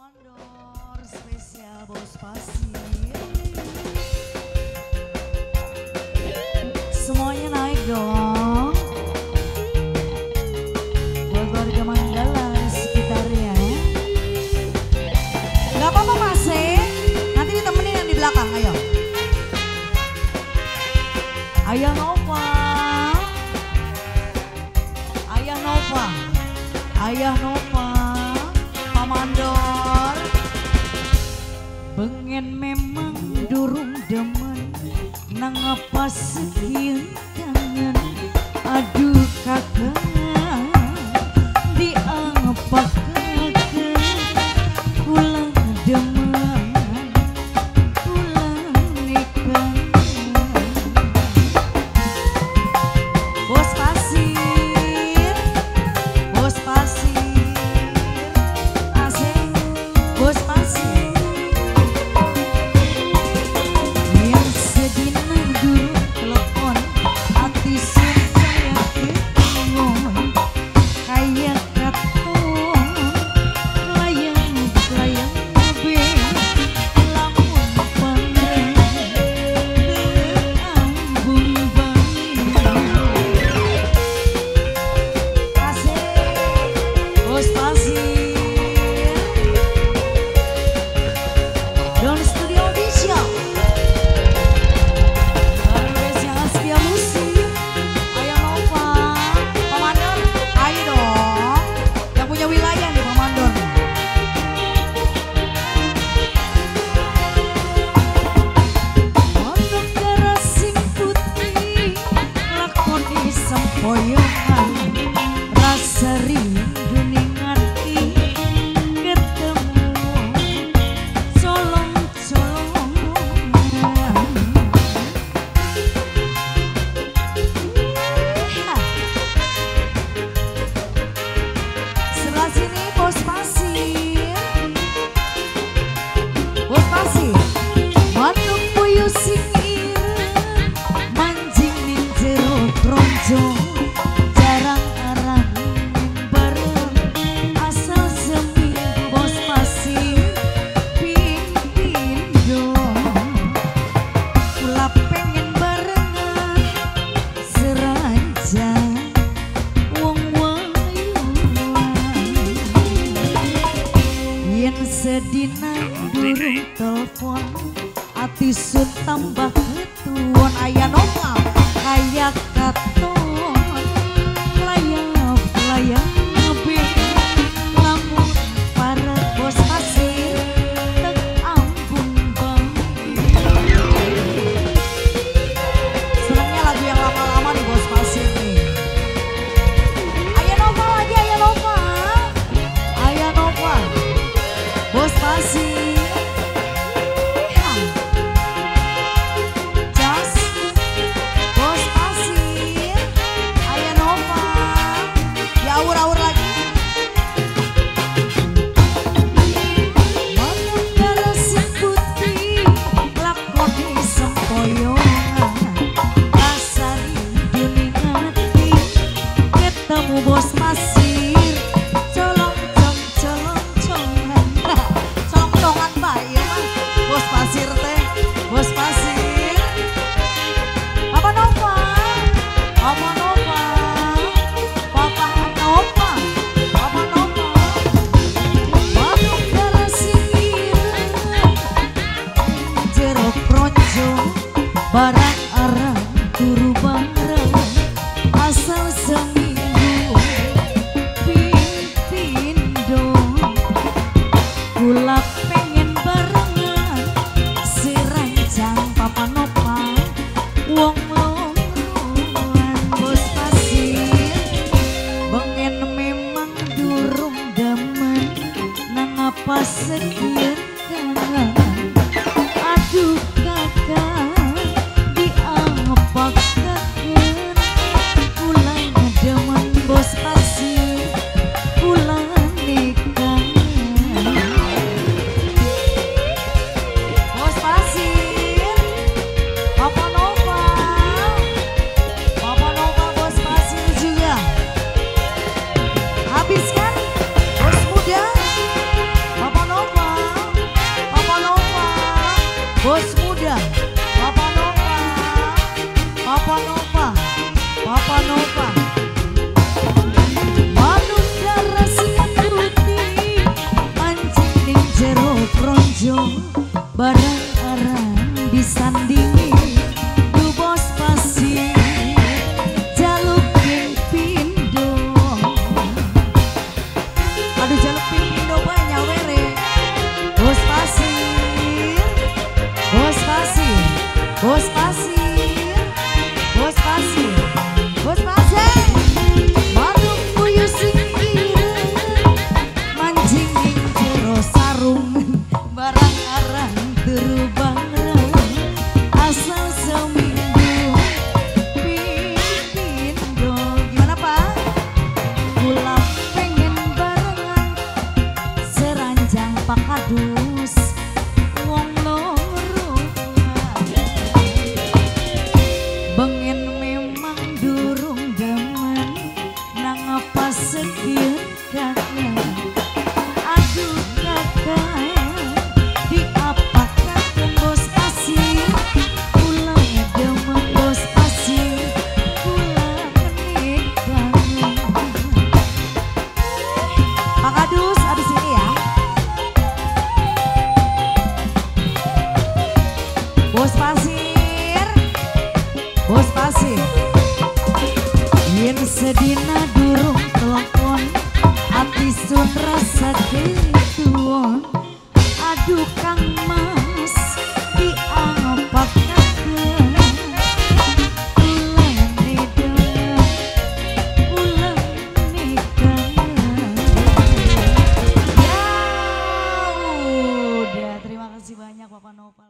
Mandor spesial Bos Pasir. Semuanya naik dong. Buat warga Manggala sekitarnya. Gak apa-apa Mas, nanti ditemenin yang di belakang, ayo. Ayah Nova. Ayah Nova. Ayah Nova. Pak Mandor. Pengen memang durung demen nang apa sekian kangen. Aduh kakak diapa kakak pulang demen pulang nikah. Bos Pasir, Bos Pasir, asik, Bos Pasir. Yang sedina dulu telepon, hati saya ketinggalan, kayak katon, layang be, lamun pandang, ambung Bos Pasir, Don Studio Official, Bes yang Aspia Musik, Ayah Nova, Pak Mandor, ayo dong, yang punya wilayah nih Pak Mandor. Mondok darah sing putih, lakoni sempoyongan, rasa rindu ning ati ketemu colong-colongan. Sebelah sini Bos Pasir, Bos Pasir, manuk puyuh sing ireng, manjing ning jero kronjong, jarang arang bareng, asal seminggu Bos Pasir pindo. Kula pengen barengan seranjang wong wayuan. Yen sedina durung telepon, ati sun tambah ketuon. Ayah Nova kayak katon, layang be, lamun para Bos Pasir teng ambung bang. Senangnya lagu yang lama-lama nih Bos Pasir nih. Ayah Nova lagi, Ayah Nova, Ayah Nova, Bos Pasir. Just Bos Pasir, Ayah Nova, diaur-aur lagi. Manuk darah sing putih, lakoni sempoyongan, rasa rindu ning ati ketemu Bos Pasir, colong-colongan, colong-colongan bae mah Bos Pasir teh, Bos Pasir. Papa Nova, Papa Nova, Papa Nova, Papa Nova. Manuk darah sing ireng, jero kronjong, barang arang turu bareng, asal seminggu pindo. Kula pengen barengan seranjang Papa Nova wong longruan. Bos Pasir pengen memang durung demen nang apa sekian kangen. Aduh kakak diapa kakek pulang demen Bos Pasir pulang nikah. Bos Pasir, Papa Nova, Papa Nova, Bos Pasir juga. Habiskan Bos Muda, Papa Nova. Bos muda, Papa Nova, Papa Nova, Papa Nova. Manunggal siap putih, mancing ning jero kronjo, barang arang disandingi, du bos pasir, jaluk pindo. Aduh jaluk pindo banyak were, bos pasir, bos pasir, bos pasir, bos pasir, bos pasir. Manuk puyuh singkir, mancing ning jero sarung, barang arang terubang asal seminggu pindo. Gimana Pak? Pulang pengen barengan seranjang Pak Kadus wong loro. Bengen memang durung demen nang apa sekian kangen. Aduh kakak diapakan bos pasir, pulang demen bos pasir, pulang nikah. Pak Kadus, abis ini ya. Bos pasir, bos pasir. Yen sedina durung telepon, ati sun rasa ketuon. Aduh Kang Mas, diapakan pulang nikah, pulang nikah. Ya udah, terima kasih banyak Bapak Nopal.